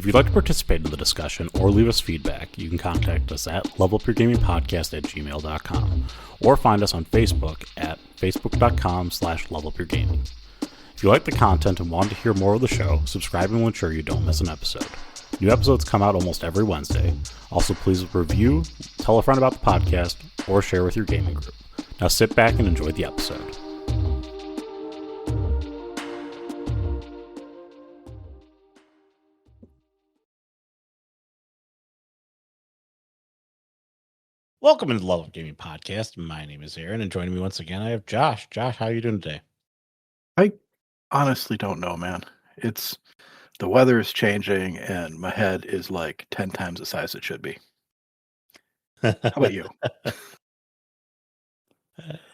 If you'd like to participate in the discussion or leave us feedback, you can contact us at levelupyourgamingpodcast@gmail.com or find us on Facebook at facebook.com/levelupyourgaming. If you like the content and want to hear more of the show, subscribing will ensure you don't miss an episode. New episodes come out almost every Wednesday. Also, please review, tell a friend about the podcast, or share with your gaming group. Now sit back and enjoy the episode. Welcome to the Level Up Gaming Podcast. My name is Aaron, and joining me once again, I have Josh. Josh, how are you doing today? I honestly don't know, man. The weather is changing, and my head is like 10 times the size it should be. How about you?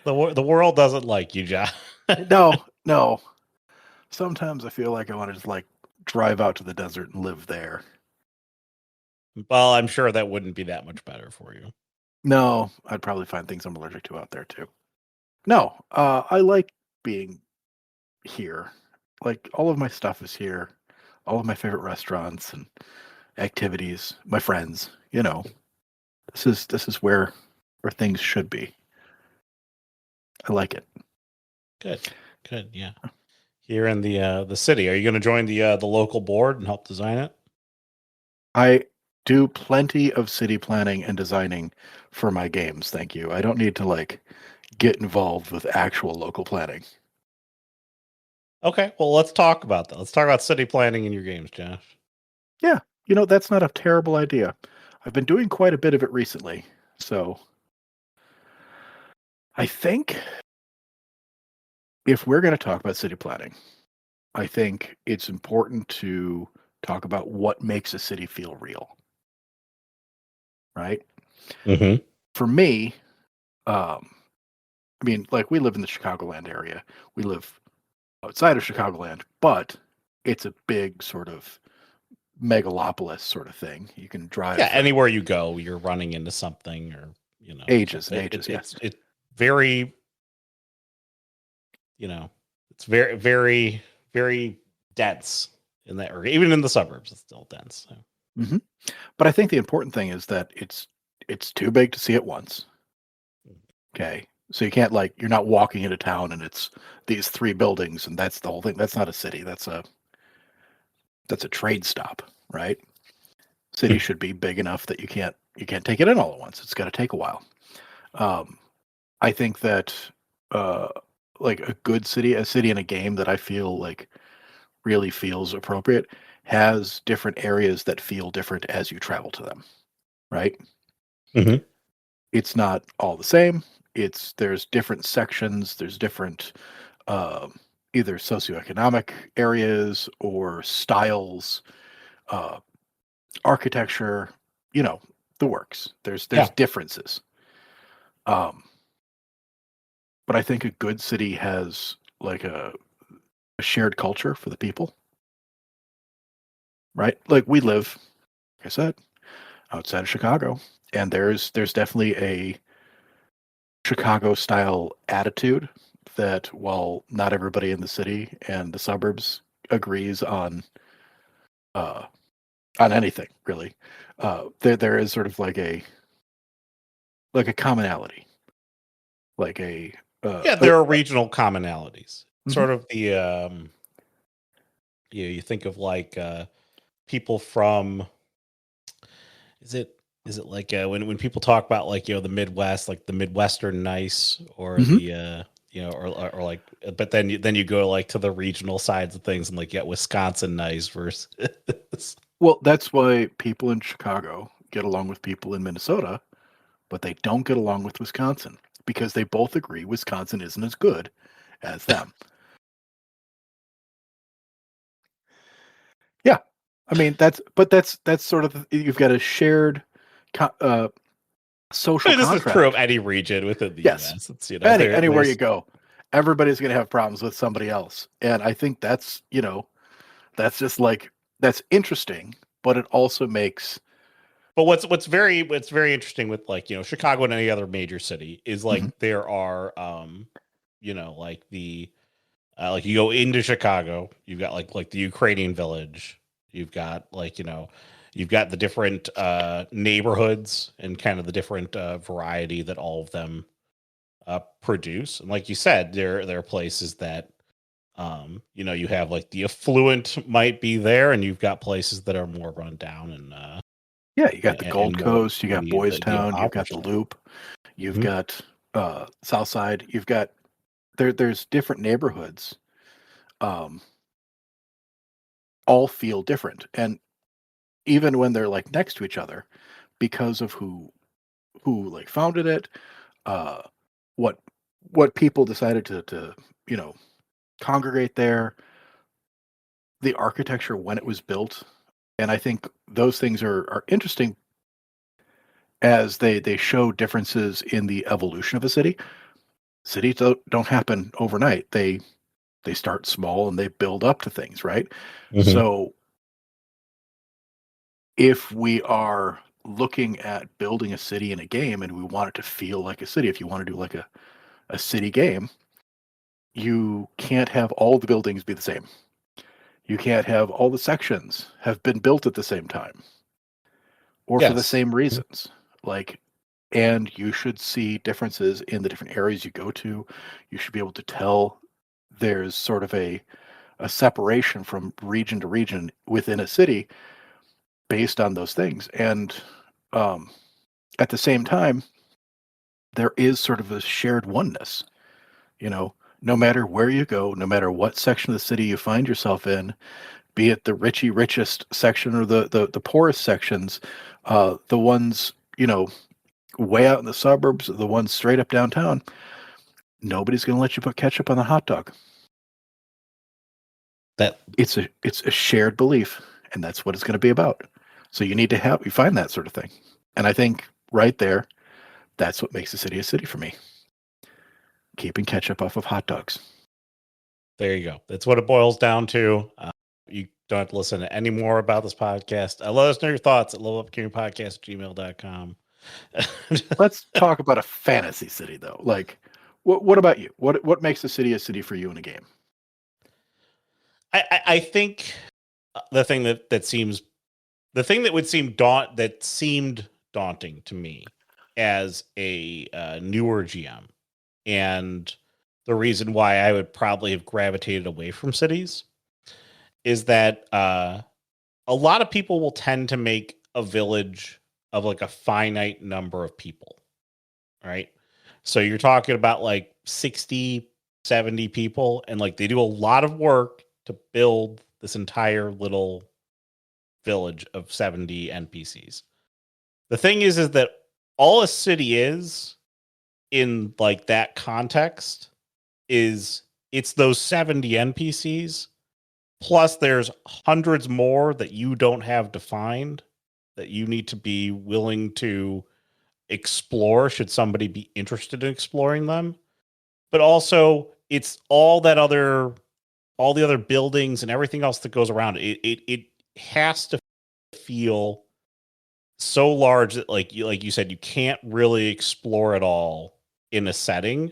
The world doesn't like you, Josh. No. Sometimes I feel like I want to just like drive out to the desert and live there. Well, I'm sure that wouldn't be that much better for you. No, I'd probably find things I'm allergic to out there too. No, I like being here. Like all of my stuff is here. All of my favorite restaurants and activities, my friends, this is where things should be. I like it. Good, yeah. Here in the city, are you going to join the local board and help design it? I do plenty of city planning and designing for my games, thank you. I don't need to like get involved with actual local planning. Okay, well, let's talk about that. Let's talk about city planning in your games, Josh. Yeah, that's not a terrible idea. I've been doing quite a bit of it recently, so I think if we're going to talk about city planning, I think it's important to talk about what makes a city feel real. Right? Mm-hmm. For me, I mean, like we live in the Chicagoland area. We live outside of Chicagoland, but it's a big sort of megalopolis sort of thing. You can drive. Yeah, anywhere you go, you're running into something, or ages and ages. It's very, it's very, very, very dense in that area. Even in the suburbs, it's still dense. So. Mm-hmm. But I think the important thing is that it's too big to see at once. Okay. So you can't you're not walking into town and it's these 3 buildings and that's the whole thing. That's not a city. That's a trade stop, right? City should be big enough that you can't take it in all at once. It's got to take a while. I think that like a good city, a city in a game that I feel like really feels appropriate has different areas that feel different as you travel to them, right? Mm-hmm. It's not all the same. There's different sections. There's different either socioeconomic areas or styles, architecture. The works. There's differences. But I think a good city has like a shared culture for the people. Right? Like we live, like I said, outside of Chicago, and there's definitely a Chicago style attitude that while not everybody in the city and the suburbs agrees on anything really, there is sort of like a commonality, like a there are regional commonalities. Mm-hmm. Sort of the you think of like people from is it like when people talk about like the Midwest, like the Midwestern nice, or Mm-hmm. the or like, but then you go like to the regional sides of things and like Wisconsin nice versus well, that's why people in Chicago get along with people in Minnesota, but they don't get along with Wisconsin because they both agree Wisconsin isn't as good as them. Yeah. I mean, that's sort of, you've got a shared social this contract. is true of any region within the US. It's, anywhere you go, everybody's going to have problems with somebody else. And I think that's, that's just like, that's interesting, but it also makes. But what's very interesting with like, Chicago and any other major city is like, Mm-hmm. there are, like the, like you go into Chicago, you've got like the Ukrainian village, You've got you've got the different neighborhoods and kind of the different variety that all of them produce. And like you said, there are places that you have like the affluent might be there, and you've got places that are more run down and yeah, you got the Gold more Coast, you got Boys Town, you've got the impoverished. Loop, you've got South Side, you've got there's different neighborhoods, um, all feel different, and even when they're like next to each other, because of who like founded it, uh, what people decided to congregate there, the architecture when it was built, and I think those things are interesting as they show differences in the evolution of a city. Cities don't happen overnight. They start small and they build up to things, right? Mhm. So if we are looking at building a city in a game and we want it to feel like a city, if you want to do like a city game, you can't have all the buildings be the same. You can't have all the sections have been built at the same time or for the Yes. same reasons. Like, and you should see differences in the different areas you go to. You should be able to tell there's sort of a separation from region to region within a city based on those things. And um, at the same time, there is sort of a shared oneness. You know, no matter where you go, no matter what section of the city you find yourself in, be it the richest section or the poorest sections, the ones way out in the suburbs, the ones straight up downtown, nobody's going to let you put ketchup on the hot dog. That It's a shared belief, and that's what it's going to be about. So you need to you find that sort of thing, and I think right there, that's what makes a city for me. Keeping ketchup off of hot dogs. There you go. That's what it boils down to. You don't have to listen to any more about this podcast. Let us know your thoughts at levelupgamingpodcast@gmail.com. Let's talk about a fantasy city, though. Like, what about you? What makes a city for you in a game? I think the thing that seemed daunting to me as a newer GM, and the reason why I would probably have gravitated away from cities is that a lot of people will tend to make a village of like a finite number of people, right? So you're talking about like 60, 70 people, and like they do a lot of work to build this entire little village of 70 NPCs. The thing is that all a city is in like that context is it's those 70 NPCs plus there's hundreds more that you don't have defined that you need to be willing to explore should somebody be interested in exploring them. But also it's all the other buildings and everything else that goes around it. It has to feel so large that like you said, you can't really explore it all in a setting.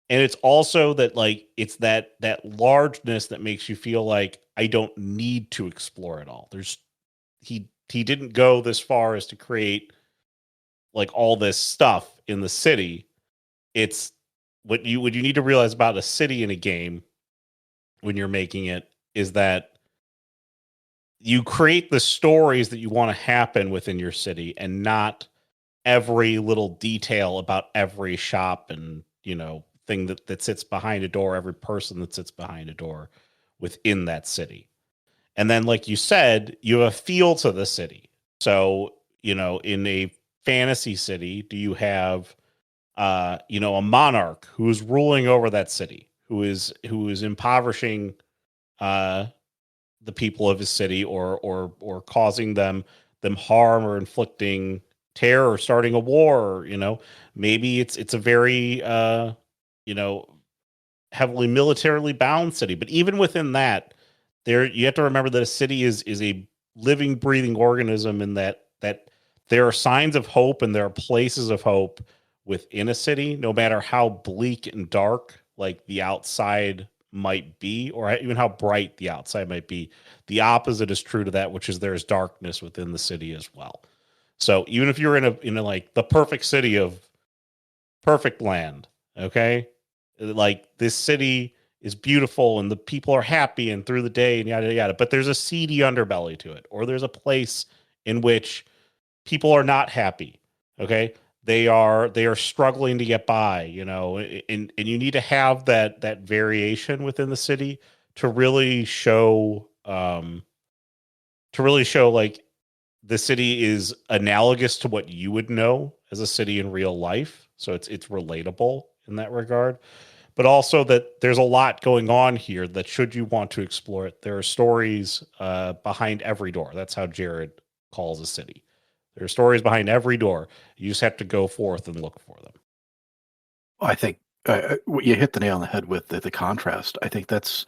And it's also that like it's that largeness that makes you feel like I don't need to explore it all. He didn't go this far as to create like all this stuff in the city. It's what you need to realize about a city in a game when you're making it is that you create the stories that you want to happen within your city and not every little detail about every shop and thing that sits behind a door, every person that sits behind a door within that city. And then like you said, you have a feel to the city. So in a fantasy city, do you have a monarch who's ruling over that city, who is impoverishing the people of his city or causing them harm or inflicting terror or starting a war, maybe it's a very heavily militarily bound city. But even within that, there you have to remember that a city is a living, breathing organism, and that there are signs of hope and there are places of hope within a city, no matter how bleak and dark like the outside might be, or even how bright the outside might be. The opposite is true to that, which is there's darkness within the city as well. So even if you're in a like the perfect city of perfect land, okay, like this city is beautiful and the people are happy and through the day and yada yada, but there's a seedy underbelly to it, or there's a place in which people are not happy. Okay, they are struggling to get by, and you need to have that variation within the city to really show like the city is analogous to what you would know as a city in real life. So it's relatable in that regard, but also that there's a lot going on here that should you want to explore it, there are stories behind every door. That's how Jared calls a city. There are stories behind every door. You just have to go forth and look for them. I think you hit the nail on the head with the contrast. I think that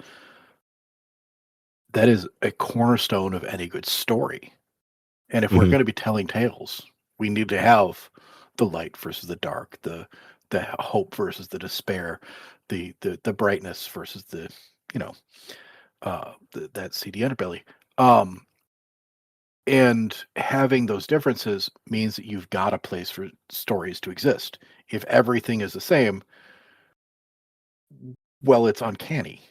is a cornerstone of any good story. And if we're going to be telling tales, we need to have the light versus the dark, the hope versus the despair, the brightness versus the that seedy underbelly. And having those differences means that you've got a place for stories to exist. If everything is the same, well, it's uncanny.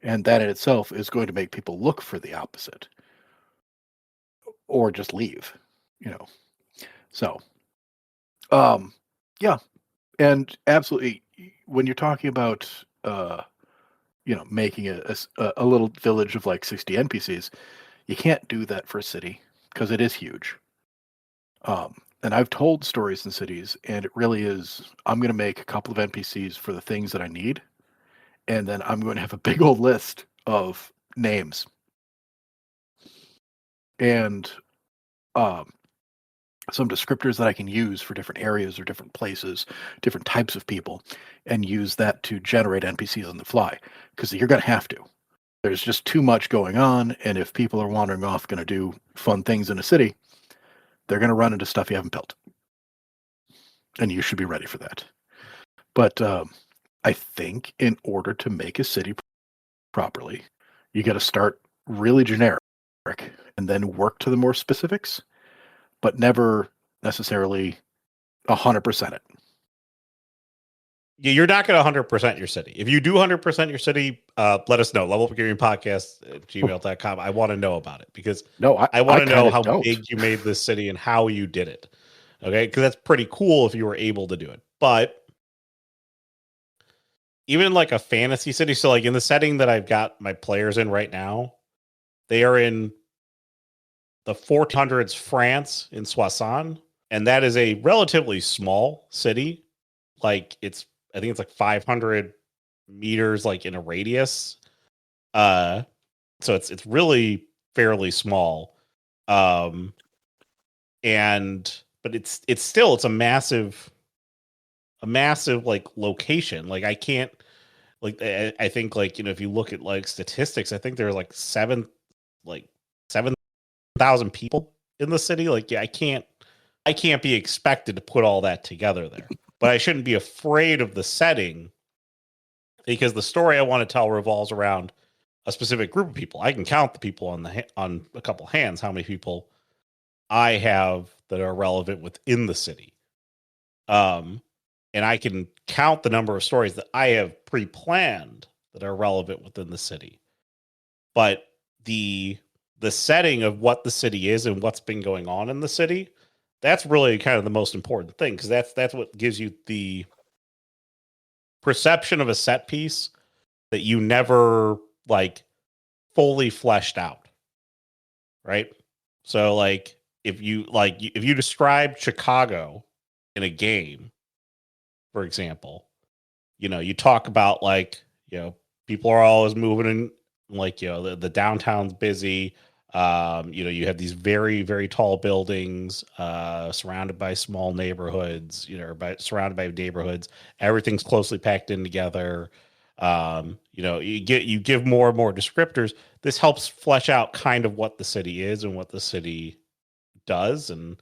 And that in itself is going to make people look for the opposite or just leave, So, yeah. And absolutely, when you're talking about, making a little village of like 60 NPCs, you can't do that for a city because it is huge. And I've told stories in cities, and it really is, I'm going to make a couple of NPCs for the things that I need. And then I'm going to have a big old list of names and some descriptors that I can use for different areas or different places, different types of people, and use that to generate NPCs on the fly. Because you're going to have to. There's just too much going on, and if people are wandering off going to do fun things in a city, they're going to run into stuff you haven't built. And you should be ready for that. But I think in order to make a city properly, you got to start really generic and then work to the more specifics, but never necessarily 100% it. Yeah, you're not going to 100% your city. If you do 100% your city, let us know. levelupgamingpodcast@gmail.com. I want to know about it because I want to know how big you made this city and how you did it. Okay, because that's pretty cool if you were able to do it. But even in like a fantasy city, so like in the setting that I've got my players in right now, they are in the 1400s France in Soissons, and that is a relatively small city. Like I think it's like 500 meters like in a radius. So it's really fairly small. But it's a massive like location. Like I can't, like I think like, if you look at like statistics, I think there's like 7,000 people in the city. Like, yeah, I can't be expected to put all that together there, but I shouldn't be afraid of the setting because the story I want to tell revolves around a specific group of people. I can count the people on a couple hands, how many people I have that are relevant within the city. And I can count the number of stories that I have pre-planned that are relevant within the city. But the setting of what the city is and what's been going on in the city, that's really kind of the most important thing, because that's what gives you the perception of a set piece that you never like fully fleshed out. Right? So like if you describe Chicago in a game, for example, you talk about like, people are always moving in, like, the downtown's busy. You have these very, very tall buildings, surrounded by small neighborhoods, surrounded by neighborhoods. Everything's closely packed in together. You give more and more descriptors. This helps flesh out kind of what the city is and what the city does. And,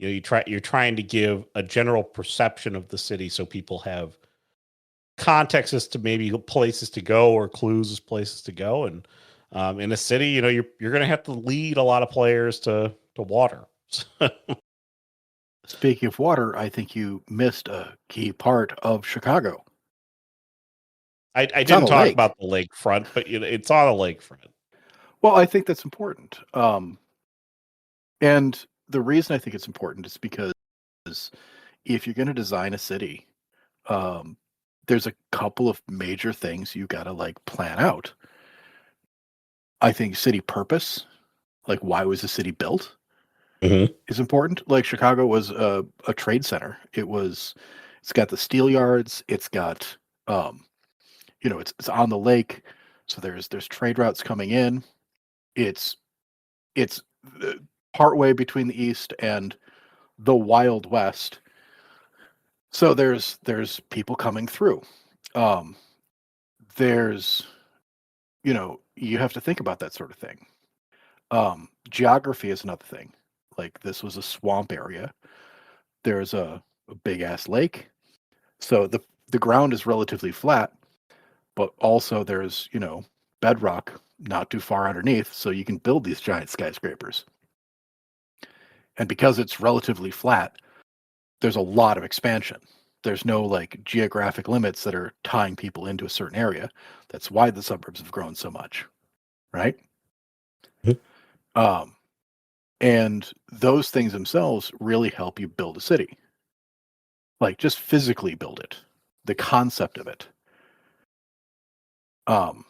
you're trying to give a general perception of the city so people have context as to maybe places to go or clues as places to go. And in a city, you're going to have to lead a lot of players to water. Speaking of water, I think you missed a key part of Chicago. I didn't talk about the lakefront, but it's on a lakefront. Well, I think that's important. And the reason I think it's important is because if you're going to design a city, there's a couple of major things you got to plan out. I think city purpose, why was the city built, is important. Like Chicago was a trade center. It's got the steel yards. It's got, it's on the lake. So there's trade routes coming in. It's partway between the East and the Wild West. So there's people coming through. There's, you have to think about that sort of thing. Geography is another thing. This was a swamp area. There's a big ass lake. So the ground is relatively flat, but also there's, bedrock not too far underneath. So you can build these giant skyscrapers. And because it's relatively flat, there's a lot of expansion. There's no geographic limits that are tying people into a certain area. That's why the suburbs have grown so much, right? Mm-hmm. And those things themselves really help you build a city. Just physically build it, the concept of it. And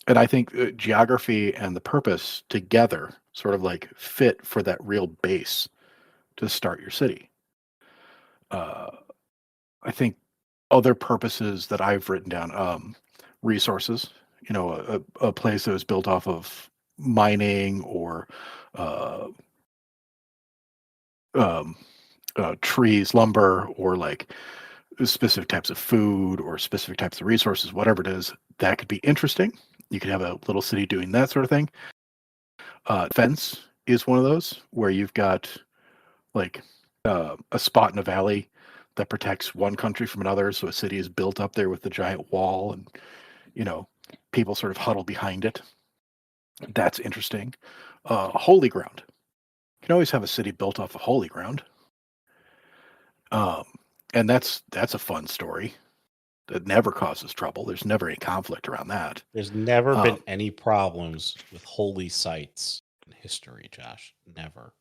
I think geography and the purpose together sort of fit for that real base to start your city. I think other purposes that I've written down, resources, a place that was built off of mining or trees, lumber, or specific types of food or specific types of resources, whatever it is, that could be interesting. You could have a little city doing that sort of thing. Fence is one of those where you've got a spot in a valley that protects one country from another. So a city is built up there with the giant wall and, people sort of huddle behind it. That's interesting. Holy ground. You can always have a city built off of holy ground. And that's a fun story that never causes trouble. There's never any conflict around that. There's never been any problems with holy sites in history, Josh. Never.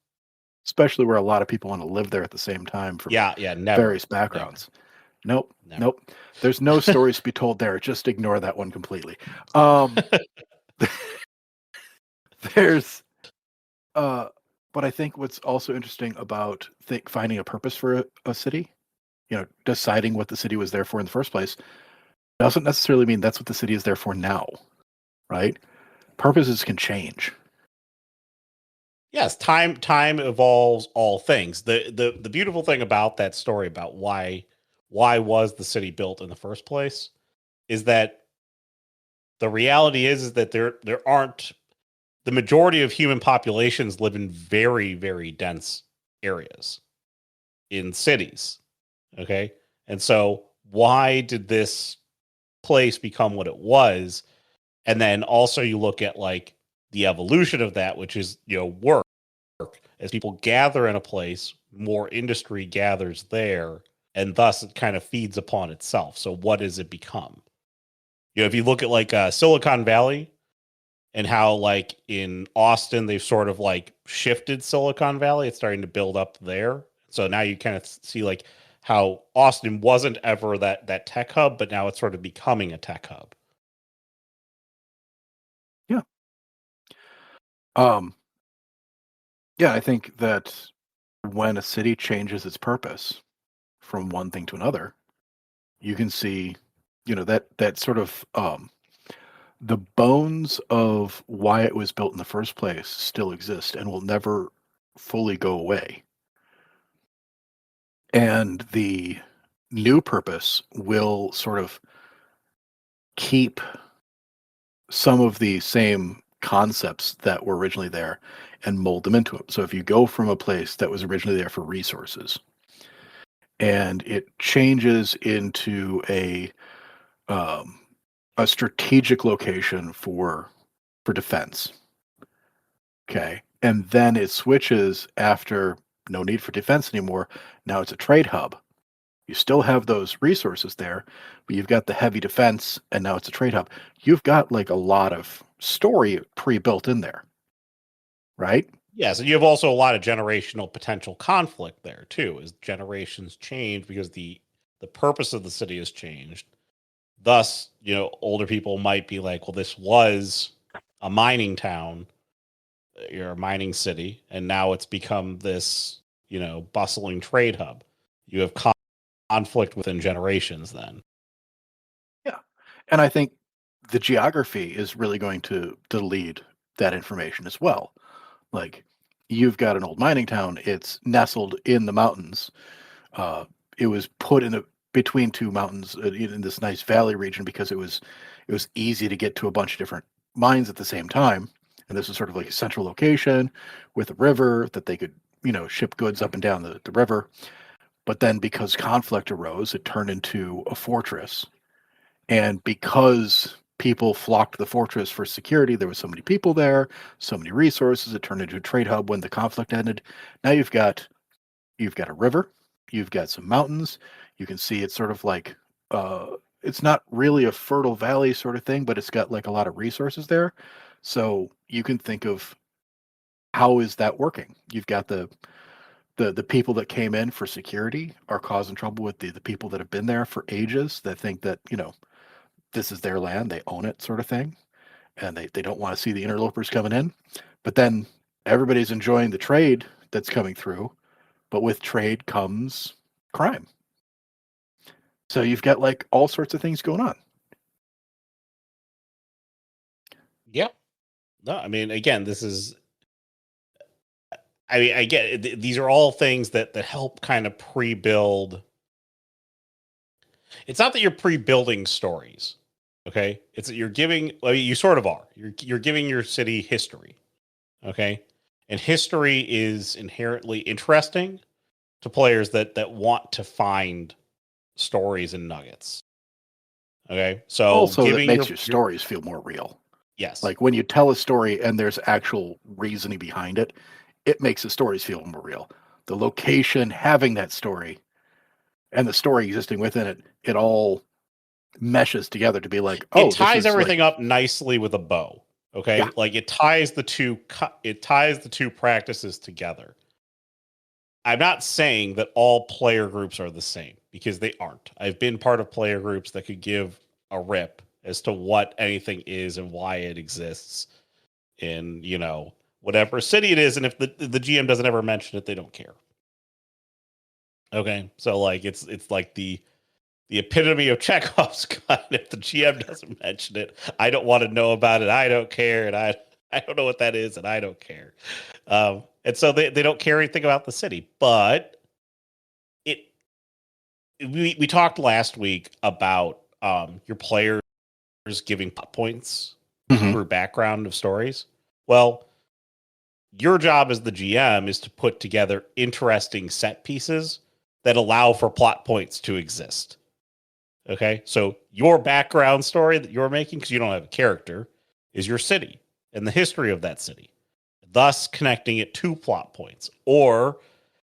Especially where a lot of people want to live there at the same time from never. various backgrounds. Never. Nope. There's no stories to be told there. Just ignore that one completely. There's, but I think what's also interesting about finding a purpose for a city, deciding what the city was there for in the first place, doesn't necessarily mean that's what the city is there for now, right? Purposes can change. Yes, time evolves all things. The beautiful thing about that story about why was the city built in the first place is that the reality is that there aren't, the majority of human populations live in very, very dense areas in cities. Okay. And so why did this place become what it was? And then also you look at the evolution of that, which is, work. As people gather in a place, more industry gathers there, and thus it kind of feeds upon itself. So what does it become? If you look at Silicon Valley and how in Austin, they've sort of shifted Silicon Valley. It's starting to build up there. So now you kind of see how Austin wasn't ever that tech hub, but now it's sort of becoming a tech hub. Yeah. Yeah, I think that when a city changes its purpose from one thing to another, you can see, that sort of the bones of why it was built in the first place still exist and will never fully go away. And the new purpose will sort of keep some of the same concepts that were originally there and mold them into it. So if you go from a place that was originally there for resources and it changes into a strategic location for defense. Okay. And then it switches after no need for defense anymore. Now it's a trade hub. You still have those resources there, but you've got the heavy defense and now it's a trade hub. You've got like a lot of story pre-built in there. Right? Yes, and you have also a lot of generational potential conflict there too, as generations change because the purpose of the city has changed. Thus, older people might be like, well, this was a mining town, you're a mining city, and now it's become this, bustling trade hub. You have conflict within generations then. Yeah. And I think the geography is really going to lead that information as well. Like, you've got an old mining town, it's nestled in the mountains. It was put between two mountains in this nice valley region because it was easy to get to a bunch of different mines at the same time. And this was sort of like a central location with a river that they could, ship goods up and down the river. But then because conflict arose, it turned into a fortress. And because people flocked to the fortress for security, there was so many people there, so many resources, it turned into a trade hub when the conflict ended. Now you've got a river, you've got some mountains. You can see it's sort of like it's not really a fertile valley sort of thing, but it's got like a lot of resources there. So you can think of how is that working? You've got the people that came in for security are causing trouble with the people that have been there for ages that think that, this is their land, they own it sort of thing. And they don't want to see the interlopers coming in. But then everybody's enjoying the trade that's coming through. But with trade comes crime. So you've got like all sorts of things going on. Yeah. No, I mean, again, I get it. These are all things that help kind of pre-build. It's not that you're pre-building stories, okay? It's that you're giving. I mean, you sort of are. You're giving your city history, okay? And history is inherently interesting to players that want to find stories and nuggets. Okay, so Also, that makes your stories feel more real. Yes, like when you tell a story and there's actual reasoning behind it, it makes the stories feel more real. The location having that story and the story existing within it, it all meshes together to be like, oh, it ties everything up nicely with a bow. Okay, yeah. Like it ties the two practices together. I'm not saying that all player groups are the same because they aren't. I've been part of player groups that could give a rip as to what anything is and why it exists in, whatever city it is. And if the GM doesn't ever mention it, they don't care. Okay. So like, it's like the epitome of Chekhov's gun. If the GM doesn't mention it, I don't want to know about it. I don't care. And I don't know what that is. And I don't care. And so they don't care anything about the city, but we talked last week about your players giving points through background of stories. Well, your job as the GM is to put together interesting set pieces that allow for plot points to exist. Okay, so your background story that you're making, because you don't have a character, is your city and the history of that city, thus connecting it to plot points, or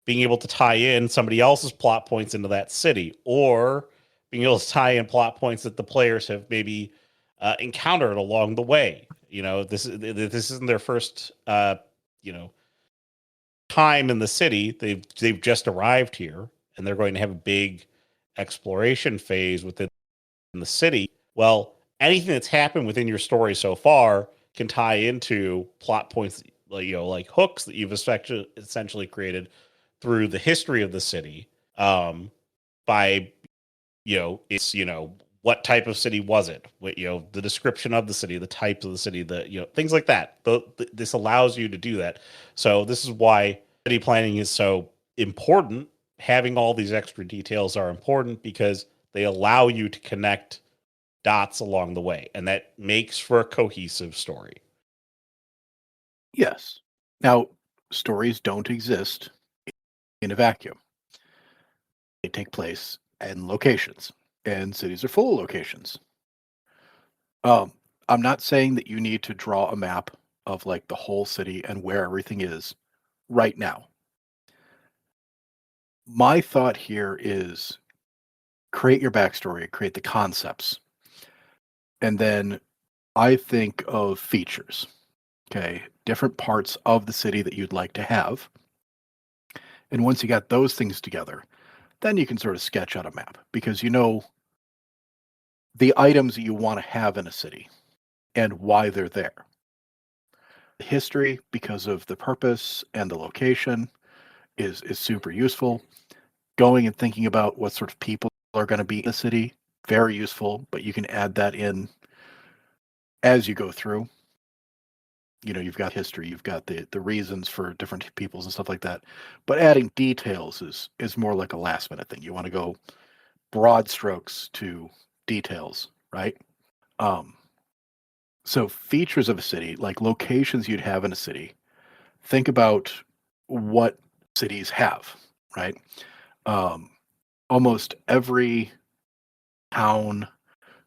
being able to tie in somebody else's plot points into that city, or being able to tie in plot points that the players have maybe encountered along the way. This isn't their first time in the city. They've just arrived here, and they're going to have a big exploration phase within the city. Well, anything that's happened within your story so far can tie into plot points, like hooks that you've essentially created through the history of the city. By it's what type of city was it? The description of the city, the types of the city, things like that. This allows you to do that. So this is why city planning is so important. Having all these extra details are important because they allow you to connect dots along the way, and that makes for a cohesive story. Yes. Now, stories don't exist in a vacuum. take place in locations, and cities are full of locations. I'm not saying that you need to draw a map of like the whole city and where everything is right now. My thought here is create your backstory, create the concepts, and then I think of features. Okay, different parts of the city that you'd like to have. And once you got those things together, then you can sort of sketch out a map because you know the items that you want to have in a city and why they're there. The history, because of the purpose and the location, is super useful. Going and thinking about what sort of people are going to be in the city, very useful, but you can add that in as you go through. You know, you've got history, you've got the reasons for different peoples and stuff like that. But adding details is more like a last minute thing. You want to go broad strokes to details, right? So features of a city, like locations you'd have in a city, think about what cities have, right? Um, Almost every town,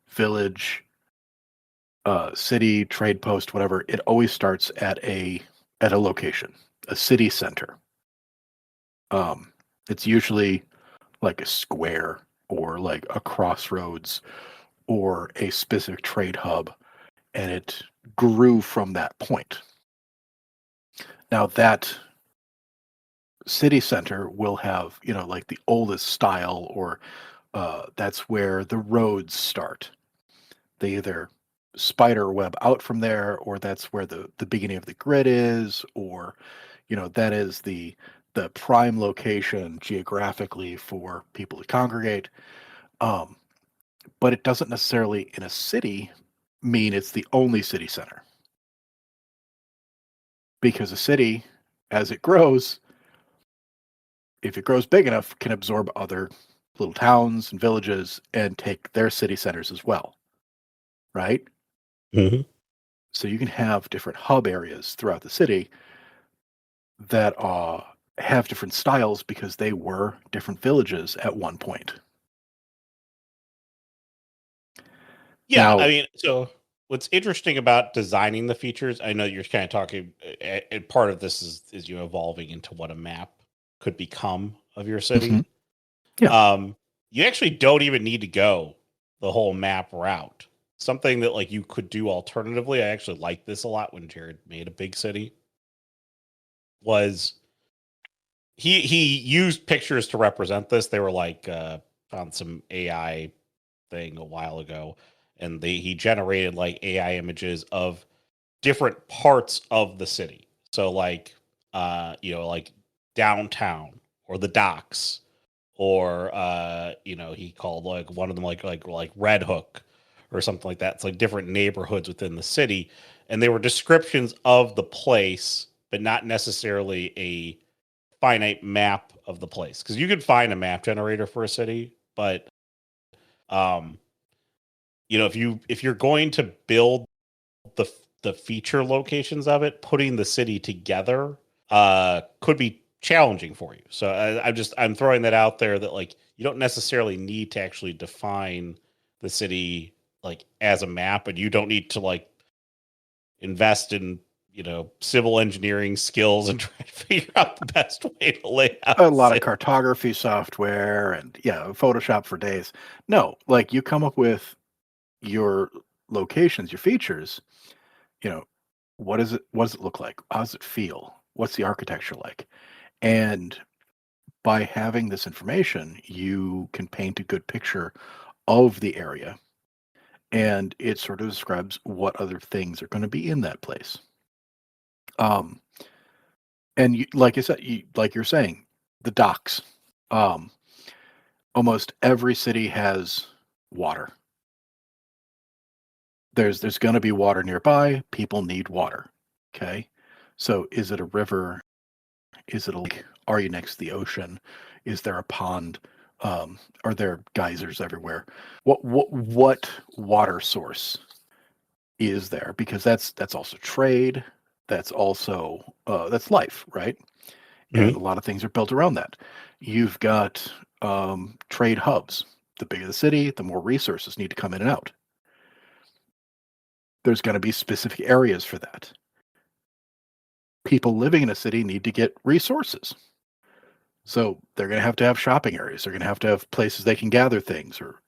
village, city, trade post, whatever, it always starts at a location, a city center. It's usually like a square or like a crossroads or a specific trade hub, and it grew from that point. Now that city center will have, you know, like the oldest style, or that's where the roads start. They either spider web out from there, or that's where the beginning of the grid is, or you know that is the prime location geographically for people to congregate. Um, but it doesn't necessarily in a city mean it's the only city center, because a city, as it grows, if it grows big enough, can absorb other little towns and villages and take their city centers as well, right? Mm-hmm. So you can have different hub areas throughout the city that have different styles because they were different villages at one point. Yeah, Now, I mean, so what's interesting about designing the features, I know you're kind of talking, and part of this is you evolving into what a map could become of your city. Mhm. Yeah. You actually don't even need to go the whole map route. Something that like you could do alternatively. I actually like this a lot when Jared made a big city. Was he used pictures to represent this? They were like on some AI thing a while ago, and he generated like AI images of different parts of the city. So like like downtown or the docks, or he called like one of them like Red Hook or something like that. It's like different neighborhoods within the city, and they were descriptions of the place, but not necessarily a finite map of the place. Because you could find a map generator for a city, but if you're going to build the feature locations of it, putting the city together could be challenging for you. So I'm throwing that out there, that like you don't necessarily need to actually define the city like as a map, and you don't need to like invest in civil engineering skills and try to figure out the best way to lay out a lot of city. cartography software and Photoshop for days. No, like you come up with your locations, your features, what is it? What does it look like? How does it feel? What's the architecture like? And by having this information, you can paint a good picture of the area, and it sort of describes what other things are going to be in that place. Um, and like I said, like you're saying, the docks. Um, Almost every city has water. There's going to be water nearby. People need water. Okay, so is it a river? Is it a lake? Are you next to the ocean? Is there a pond? Are there geysers everywhere? What water source is there? Because that's also trade. That's also that's life, right? And a lot of things are built around that. You've got trade hubs. The bigger the city, the more resources need to come in and out. There's going to be specific areas for that. People living in a city need to get resources. So they're going to have shopping areas. They're going to have places they can gather things, or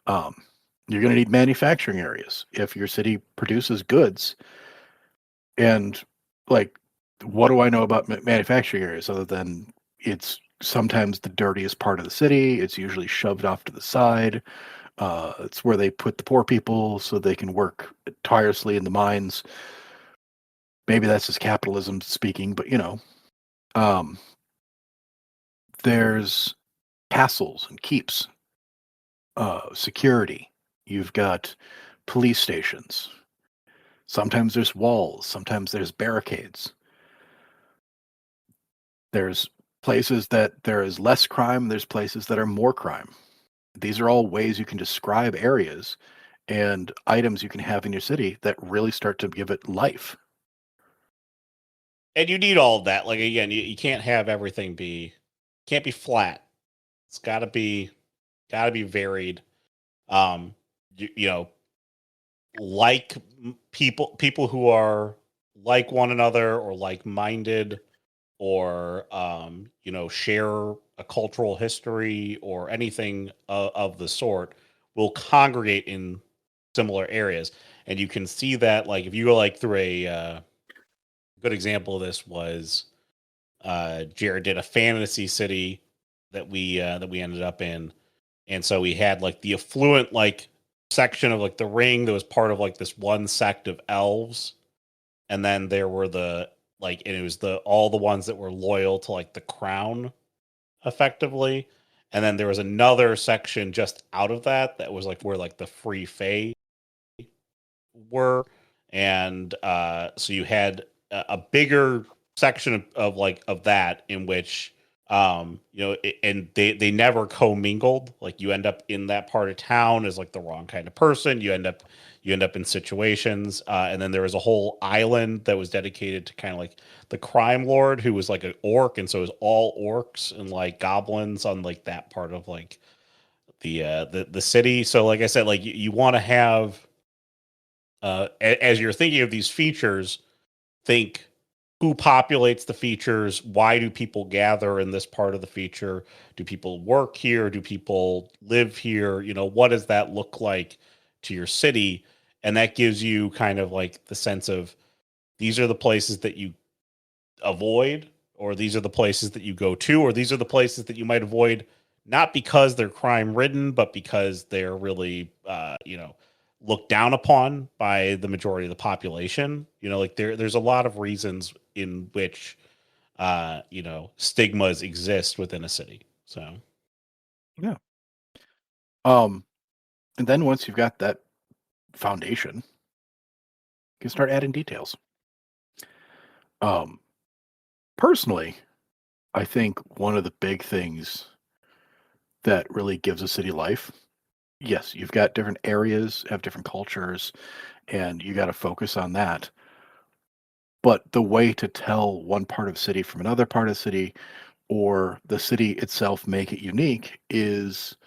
you're going to need manufacturing areas if your city produces goods. And like, what do I know about manufacturing areas other than it's sometimes the dirtiest part of the city? It's usually shoved off to the side. It's where they put the poor people so they can work tirelessly in the mines. Maybe that's just capitalism speaking, but there's castles and keeps, security. You've got police stations. Sometimes there's walls. Sometimes there's barricades. There's places that there is less crime. There's places that are more crime. These are all ways you can describe areas and items you can have in your city that really start to give it life. And you need all of that. Like, again, you can't have everything can't be flat. It's gotta be varied. You know, like people who are like one another or like-minded, or share a cultural history or anything of the sort, will congregate in similar areas. And you can see that, like, if you go like through a good example of this was Jared did a fantasy city that we ended up in, and so we had like the affluent like section of like the ring that was part of like this one sect of elves, and then there were and it was all the ones that were loyal to like the crown, effectively, and then there was another section just out of that was like where like the free fae were, and so you had a bigger section of that in which and they never commingled. Like, you end up in that part of town as like the wrong kind of person. You end up in situations, and then there was a whole island that was dedicated to kind of like the crime lord, who was like an orc, and so it was all orcs and like goblins on like that part of like the city. So like I said, like you want to have as you're thinking of these features, think who populates the features, why do people gather in this part of the feature, do people work here, do people live here, what does that look like to your city? And that gives you kind of like the sense of, these are the places that you avoid, or these are the places that you go to, or these are the places that you might avoid, not because they're crime ridden, but because they're really looked down upon by the majority of the population. Like there's a lot of reasons in which stigmas exist within a city. So Yeah. And then once you've got that foundation, you can start adding details. Personally, I think one of the big things that really gives a city life, yes, you've got different areas, have different cultures, and you got to focus on that. But the way to tell one part of the city from another part of the city, or the city itself make it unique, is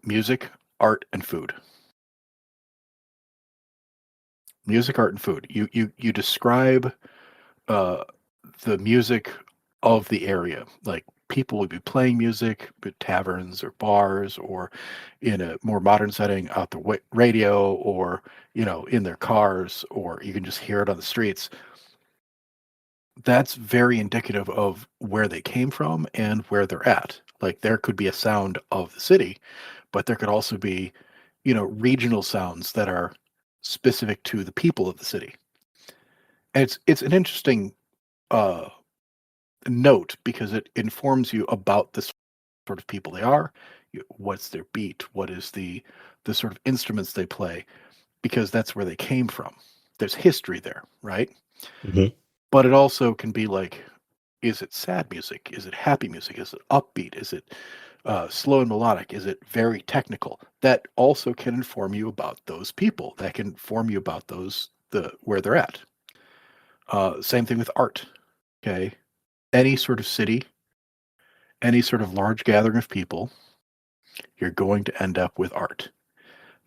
music, art, and food. Music, art, and food. You describe the music of the area. Like, people would be playing music at taverns or bars, or in a more modern setting out the radio, or in their cars, or you can just hear it on the streets. That's very indicative of where they came from and where they're at. Like, there could be a sound of the city, but there could also be regional sounds that are specific to the people of the city. And it's an interesting uh note, because it informs you about the sort of people they are. What's their beat? What is the sort of instruments they play? Because that's where they came from. There's history there, right? Mhm. But it also can be like, is it sad music? Is it happy music? Is it upbeat? Is it slow and melodic? Is it very technical? That also can inform you about those people. That can inform you about where they're at. Same thing with art. Okay, any sort of city any sort of large gathering of people, you're going to end up with art.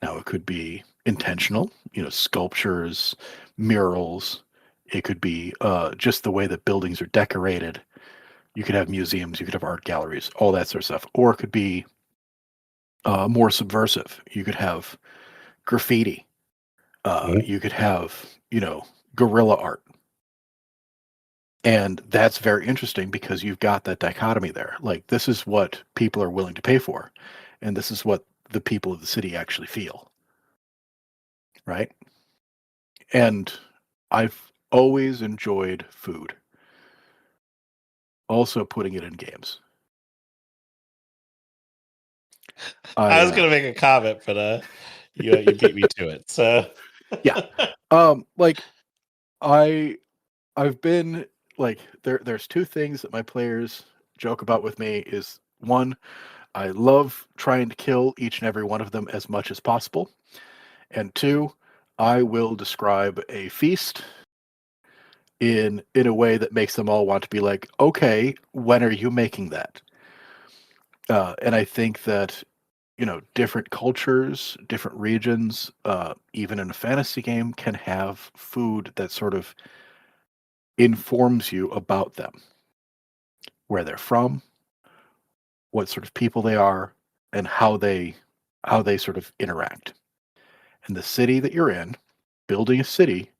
Now, it could be intentional, sculptures, murals. It could be just the way that buildings are decorated. You could have museums, you could have art galleries, all that sort of stuff. Or it could be more subversive. You could have graffiti. You could have, guerrilla art. And that's very interesting because you've got that dichotomy there. Like, this is what people are willing to pay for, and this is what the people of the city actually feel. Right? And I've always enjoyed food. Also putting it in games. I was going to make a comment, but you beat me to it. So yeah. Like I've been like there's two things that my players joke about with me is one, I love trying to kill each and every one of them as much as possible. And two, I will describe a feast in a way that makes them all want to be like, okay, when are you making that? And I think that, different cultures, different regions, even in a fantasy game, can have food that sort of informs you about them, where they're from, what sort of people they are, and how they sort of interact. And the city that you're in, building a city,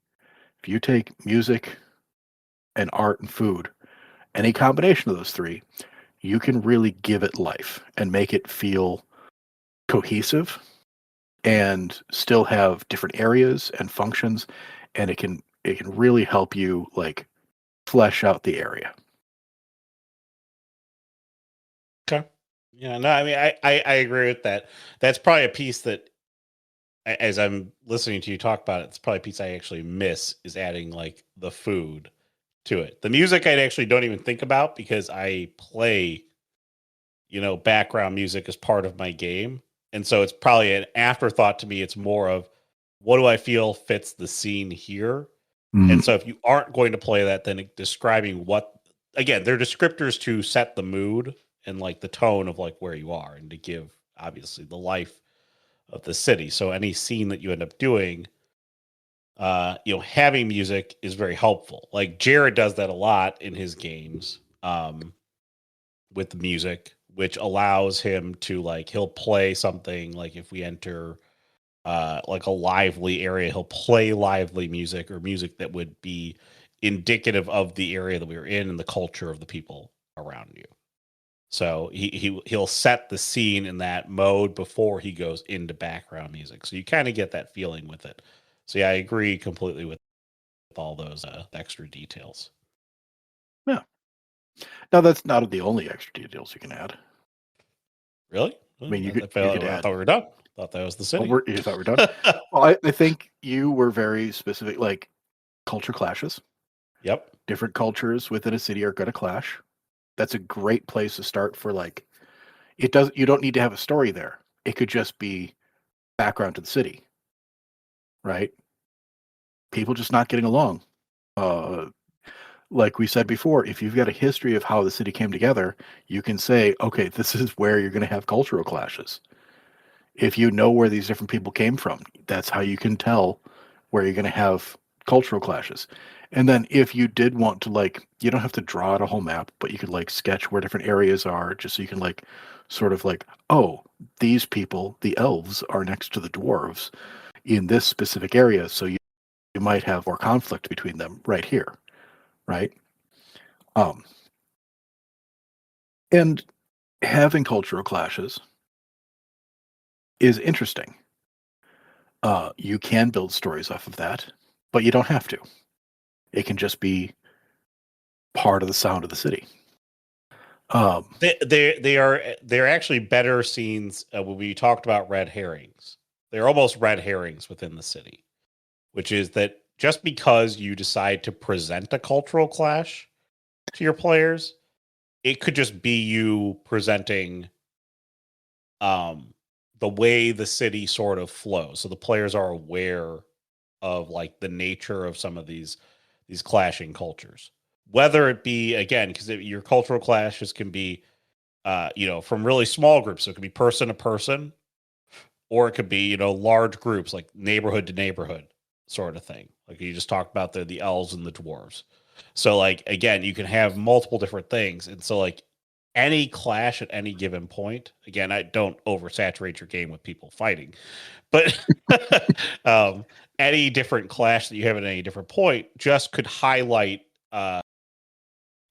if you take music and art and food, any combination of those three, you can really give it life and make it feel cohesive and still have different areas and functions, and it can really help you like flesh out the area. Okay. Yeah, no, I mean, I agree with that. That's probably a piece that, as I'm listening to you talk about it, it's probably a piece I actually miss, is adding like the food to it. The music I actually don't even think about because I play, background music as part of my game. And so it's probably an afterthought to me. It's more of, what do I feel fits the scene here? And so if you aren't going to play that, then describing again, they're descriptors to set the mood and like the tone of like where you are and to give obviously the life of the city. So any scene that you end up doing, having music is very helpful. Like Jared does that a lot in his games, with the music, which allows him to like, he'll play something like if we enter like a lively area, he'll play lively music or music that would be indicative of the area that we were in and the culture of the people around you. So he'll set the scene in that mode before he goes into background music. So you kind of get that feeling with it. So yeah, I agree completely with all those extra details. Yeah. Now that's not the only extra details you can add. Really? I mean, you could I add. thought we were done. Thought that was the city. Oh, you thought we're done? Well, I think you were very specific, like culture clashes. Yep. Different cultures within a city are going to clash. That's a great place to start for like, you don't need to have a story there. It could just be background to the city, right? People just not getting along. Like we said before, if you've got a history of how the city came together, you can say, okay, this is where you're going to have cultural clashes. If you know where these different people came from, that's how you can tell where you're going to have cultural clashes. And then if you did want to, like, you don't have to draw out a whole map, but you could like sketch where different areas are, just so you can like sort of like, oh, these people, the elves, are next to the dwarves in this specific area, so you might have more conflict between them right here, right? And having cultural clashes is interesting. You can build stories off of that, but you don't have to. It can just be part of the sound of the city. They're actually better scenes when we talked about red herrings. They're almost red herrings within the city, which is that just because you decide to present a cultural clash to your players, it could just be you presenting the way the city sort of flows. So the players are aware of like the nature of some of these clashing cultures. Whether it be, again, because your cultural clashes can be from really small groups. So it could be person to person, or it could be, large groups like neighborhood to neighborhood sort of thing. Like you just talked about the elves and the dwarves. So like, again, you can have multiple different things. And so like any clash at any given point, again, I don't oversaturate your game with people fighting, but any different clash that you have at any different point just could highlight,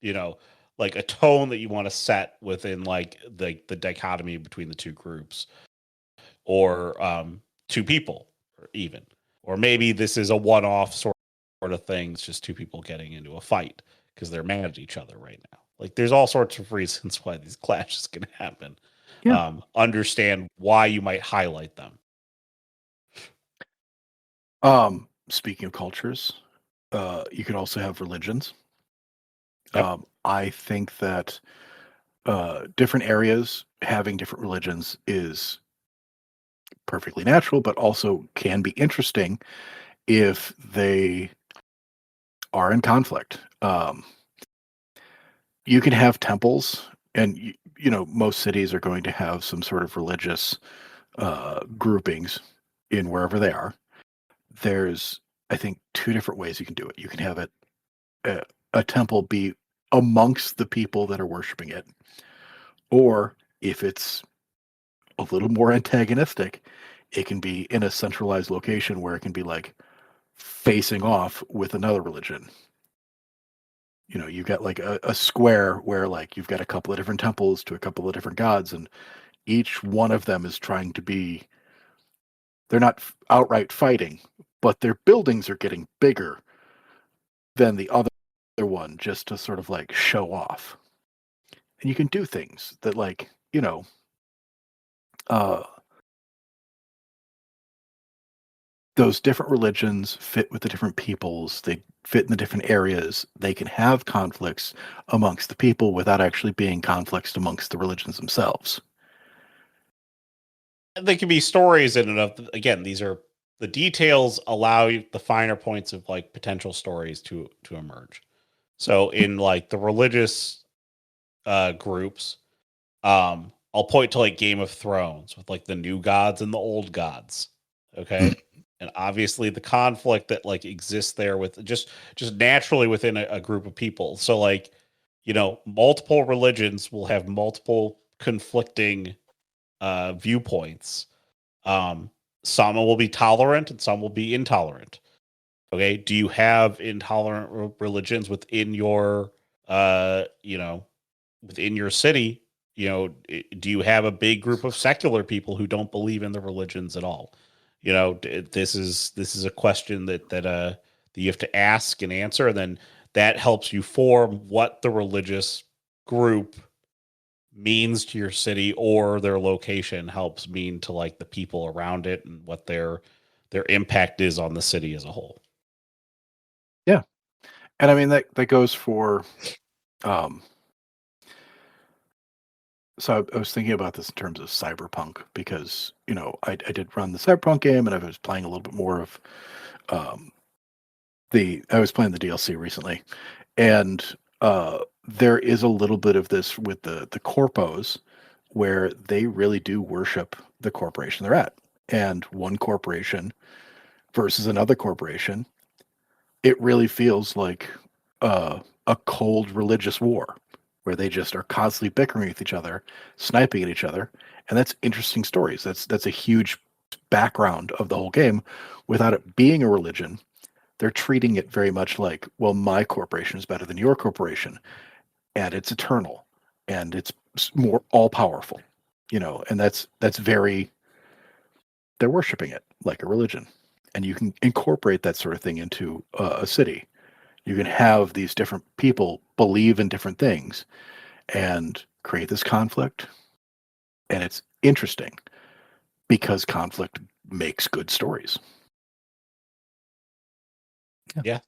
you know, like a tone that you want to set within like the dichotomy between the two groups, or two people, or even, or maybe this is a one-off sort of thing. It's just two people getting into a fight because they're mad at each other right now. Like there's all sorts of reasons why these clashes can happen. Yeah. Understand why you might highlight them. Speaking of cultures, you could also have religions. Yep. I think that different areas having different religions is perfectly natural, but also can be interesting if they are in conflict. You can have temples, and most cities are going to have some sort of religious groupings in wherever they are. There's, I think, two different ways you can do it. You can have it a temple be amongst the people that are worshiping it, or if it's a little more antagonistic, it can be in a centralized location where it can be like facing off with another religion. You've got like a square where like you've got a couple of different temples to a couple of different gods, and each one of them is trying to be, they're not outright fighting, but their buildings are getting bigger than the other one just to sort of like show off. And you can do things that like, those different religions fit with the different peoples. They fit in the different areas. They can have conflicts amongst the people without actually being conflicts amongst the religions themselves. They can be stories in and of, again, these are the details allow you the finer points of like potential stories to emerge. So in like the religious groups, I'll point to like Game of Thrones with like the new gods and the old gods. Okay. And obviously the conflict that like exists there with just naturally within a group of people. So like, multiple religions will have multiple conflicting viewpoints. Some will be tolerant and some will be intolerant. Okay. Do you have intolerant religions within your, within your city? Do you have a big group of secular people who don't believe in the religions at all? This is a question that you have to ask and answer, and then that helps you form what the religious group means to your city, or their location helps mean to like the people around it, and what their impact is on the city as a whole. Yeah. And I mean that goes for so I was thinking about this in terms of Cyberpunk, because I did run the Cyberpunk game, and I was playing a little bit more of I was playing the DLC recently, and there is a little bit of this with the corpos, where they really do worship the corporation they're at, and one corporation versus another corporation, it really feels like a cold religious war where they just are constantly bickering with each other, sniping at each other, and that's interesting stories. That's a huge background of the whole game. Without it being a religion, they're treating it very much like, well, my corporation is better than your corporation, and it's eternal, and it's more all powerful, and that's very, they're worshiping it like a religion, and you can incorporate that sort of thing into a city. You can have these different people believe in different things and create this conflict. And it's interesting because conflict makes good stories. Yeah.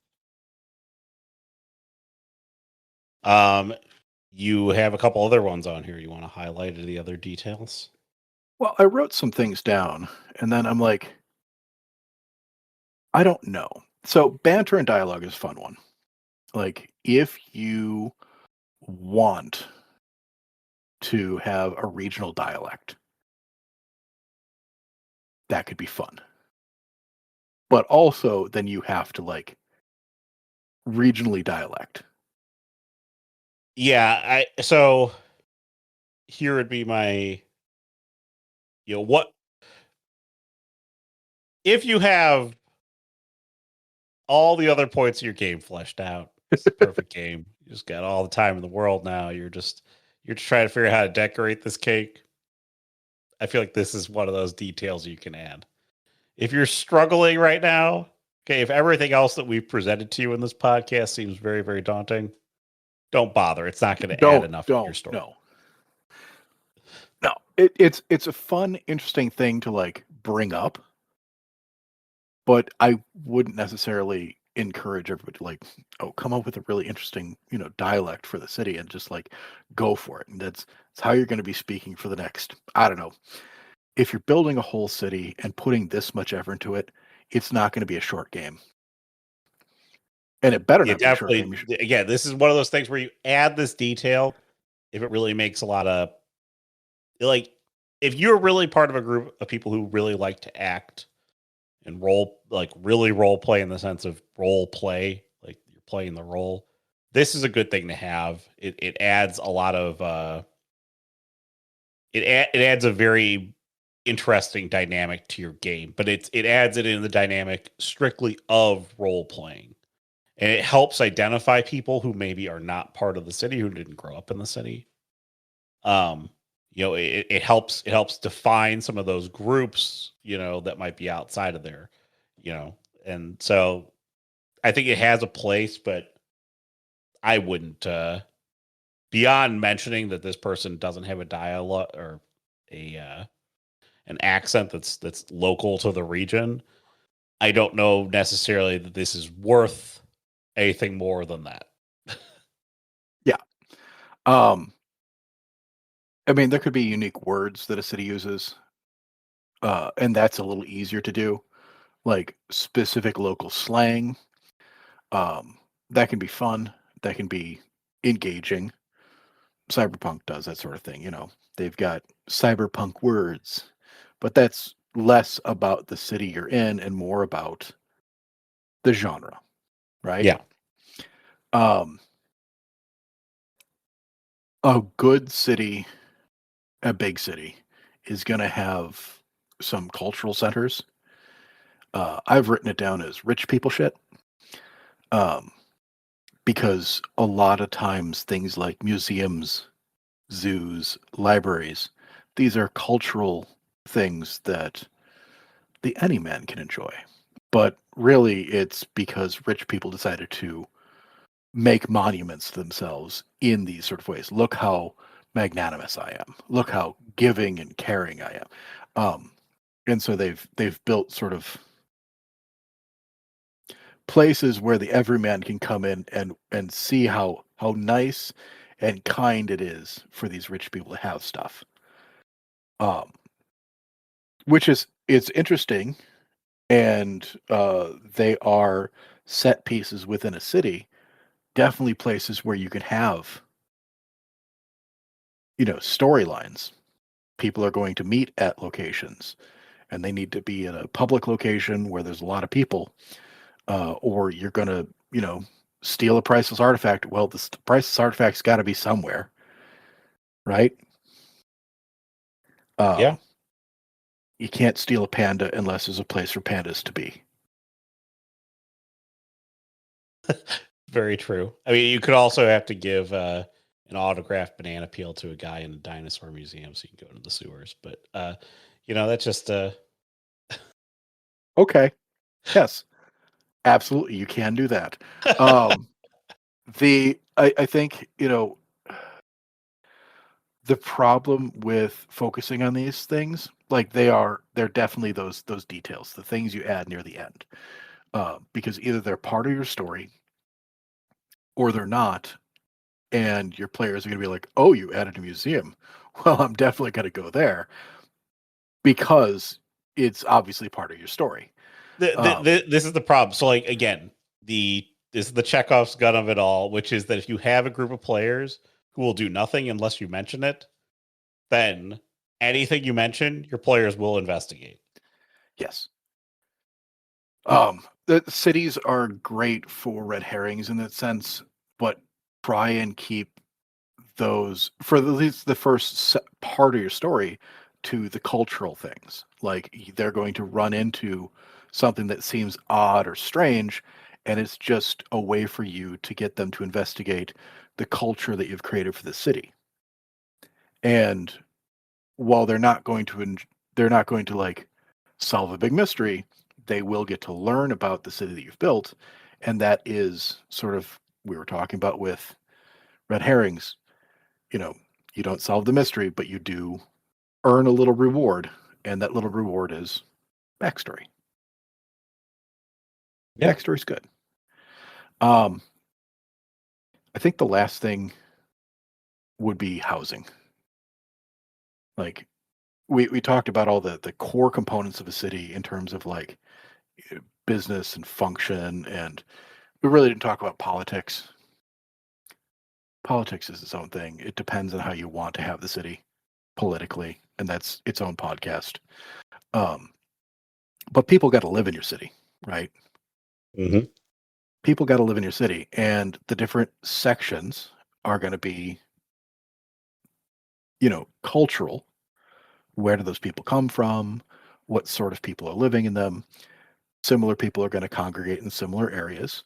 You have a couple other ones on here. You want to highlight the other details? Well, I wrote some things down, and then I'm like, I don't know. So banter and dialogue is a fun one. Like, if you want to have a regional dialect. That could be fun. But also, then you have to like regionally dialect. Yeah, so here would be my, what if you have all the other points of your game fleshed out? It's the perfect game. You just got all the time in the world now. You're just trying to figure out how to decorate this cake. I feel like this is one of those details you can add. If you're struggling right now, okay, if everything else that we've presented to you in this podcast seems very, very daunting, don't bother. It's not going to add enough to your story. No, it's a fun, interesting thing to like bring up, but I wouldn't necessarily encourage everybody to like, oh, come up with a really interesting, dialect for the city and just like go for it. And that's how you're going to be speaking for the next, I don't know. If you're building a whole city and putting this much effort into it, it's not going to be a short game. And it better not be a short game. Again, this is one of those things where you add this detail if it really makes a lot of, like, if you're really part of a group of people who really like to act and really role play in the sense of role play, like you're playing the role, this is a good thing to have. It adds a lot of, it adds a very interesting dynamic to your game, but it adds it in the dynamic strictly of role playing, and it helps identify people who maybe are not part of the city, who didn't grow up in the city. It helps define some of those groups, that might be outside of there, and so I think it has a place, but I wouldn't, beyond mentioning that this person doesn't have a dialogue or an accent that's local to the region, I don't know necessarily that this is worth anything more than that. Yeah. I mean, there could be unique words that a city uses, and that's a little easier to do, like specific local slang. That can be fun. That can be engaging. Cyberpunk does that sort of thing. They've got cyberpunk words, but that's less about the city you're in and more about the genre, right? Yeah. A good city, a big city, is going to have some cultural centers. I've written it down as rich people shit. Because a lot of times things like museums, zoos, libraries, these are cultural things that the any man can enjoy. But really, it's because rich people decided to make monuments to themselves in these sort of ways. Look how magnanimous I am. Look how giving and caring I am. And so they've built sort of places where the everyman can come in and see how nice and kind it is for these rich people to have stuff. Which is, it's interesting, and they are set pieces within a city, definitely places where you can have, storylines. People are going to meet at locations, and they need to be in a public location where there's a lot of people, or you're going to, steal a priceless artifact. Well, the priceless artifact's got to be somewhere, right? Yeah. You can't steal a panda unless there's a place for pandas to be. Very true. I mean, you could also have to give an autographed banana peel to a guy in a dinosaur museum so you can go to the sewers. But, that's just... Okay. Yes. Absolutely. You can do that. I think, the problem with focusing on these things, like they're definitely those details, the things you add near the end, because either they're part of your story or they're not, and your players are going to be like, "Oh, you added a museum. Well, I'm definitely going to go there," because it's obviously part of your story. This is the problem. So, like, again, this is the Chekhov's gun of it all, which is that if you have a group of players who will do nothing unless you mention it, then anything you mention, your players will investigate. Yes. The cities are great for red herrings in that sense, but try and keep those for at least the first part of your story to the cultural things. Like they're going to run into something that seems odd or strange, and it's just a way for you to get them to investigate the culture that you've created for the city. And while they're not going to like solve a big mystery, they will get to learn about the city that you've built, and that is sort of we were talking about with red herrings. You know, you don't solve the mystery, but you do earn a little reward, and that little reward is backstory. Yeah. Backstory's good. I think the last thing would be housing. Like we talked about all the core components of a city in terms of like business and function, and we really didn't talk about politics. Politics is its own thing. It depends on how you want to have the city politically, and that's its own podcast. But people got to live in your city, right? Mm-hmm. People got to live in your city, and the different sections are going to be, cultural. Where do those people come from? What sort of people are living in them? Similar people are going to congregate in similar areas,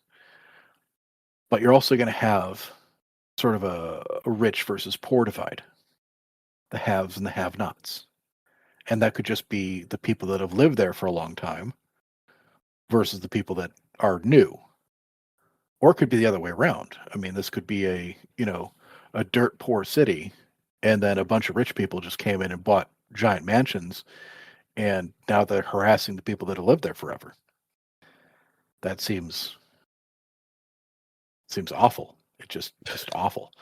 but you're also going to have sort of a rich versus poor divide, the haves and the have-nots. And that could just be the people that have lived there for a long time versus the people that are new. Or it could be the other way around. I mean, this could be a dirt poor city, and then a bunch of rich people just came in and bought giant mansions, and now they're harassing the people that have lived there forever. That seems awful. It's just awful.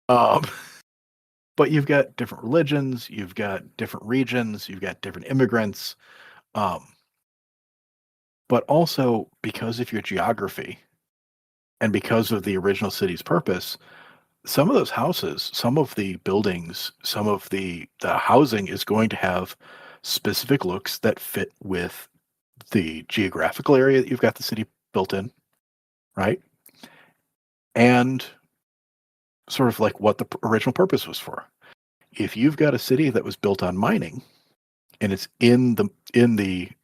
But you've got different religions, you've got different regions, you've got different immigrants, but also because of your geography and because of the original city's purpose, some of those houses, some of the buildings, some of the housing is going to have specific looks that fit with the geographical area that you've got the city built in, right? And sort of like what the original purpose was for. If you've got a city that was built on mining and it's in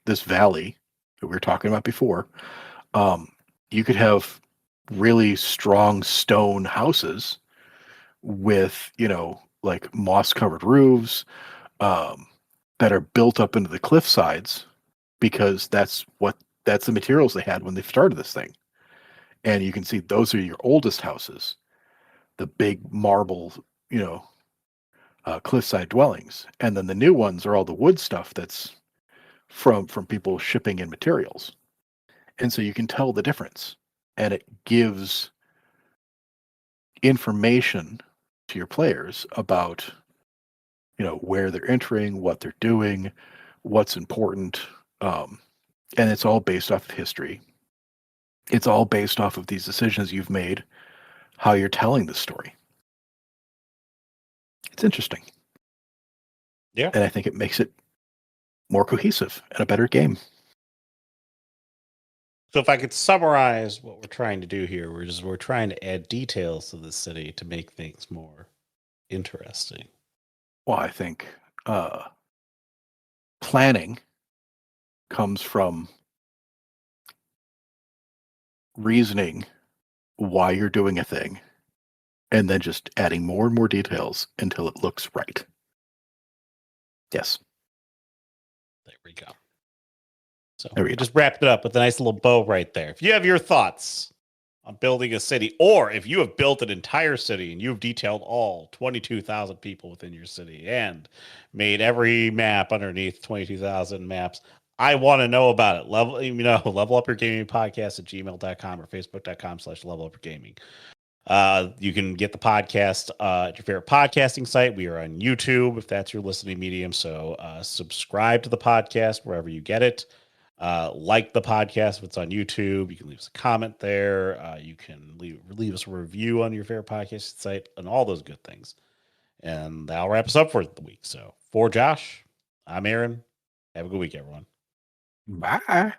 this valley that we were talking about before, you could have really strong stone houses with, like moss covered roofs, that are built up into the cliff sides because that's the materials they had when they started this thing. And you can see those are your oldest houses, the big marble, cliffside dwellings. And then the new ones are all the wood stuff that's from people shipping in materials. And so you can tell the difference, and it gives information to your players about where they're entering, what they're doing, what's important, and it's all based off of history. It's all based off of these decisions you've made, how you're telling the story. It's interesting. Yeah. And I think it makes it more cohesive and a better game. So if I could summarize what we're trying to do here, we're trying to add details to the city to make things more interesting. Well, I think planning comes from reasoning why you're doing a thing and then just adding more and more details until it looks right. Yes. There we go. So There we we go. just wrapped it up with a nice little bow right there. If you have your thoughts on building a city, or if you have built an entire city and you've detailed all 22,000 people within your city and made every map underneath 22,000 maps, I want to know about it. Level up your gaming podcast at gmail.com or facebook.com/levelupyourgaming. You can get the podcast at your favorite podcasting site. We are on YouTube if that's your listening medium. So subscribe to the podcast wherever you get it. Like the podcast if it's on YouTube. You can leave us a comment there. You can leave us a review on your favorite podcast site and all those good things. And that'll wrap us up for the week. So for Josh, I'm Aaron. Have a good week, everyone. Bye.